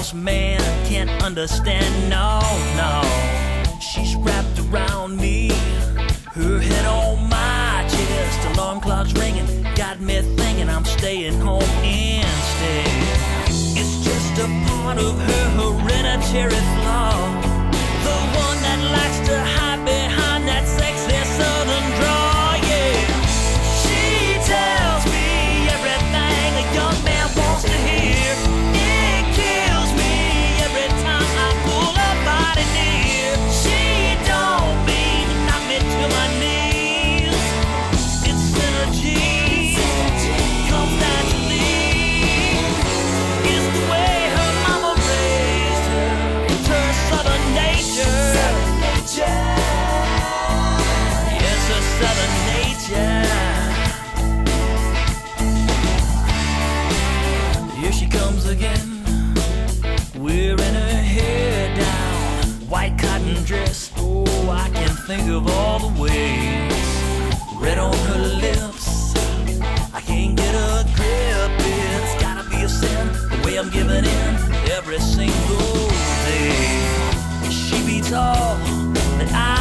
most man can't understand. No, no, she's wrapped around me, her head on my chest. Alarm clock's ringing, got me thinking I'm staying home instead. It's just a part of her hereditary flaw, the one that likes to hide behind that sexy southern drawl. Yeah, she tells me everything a young man wants to hear. It kills me every time I pull her body near. She don't mean to knock me to my knees. It's synergy, comes naturally. It's the way her mama raised her. It's her southern nature. Yes, her southern nature. Here she comes again, wearing her hair down, white cotton dress. Oh, I can think of all the ways. Red on her lips, I can't get a grip. It's gotta be a sin, the way I'm giving in every single day. She beats all that I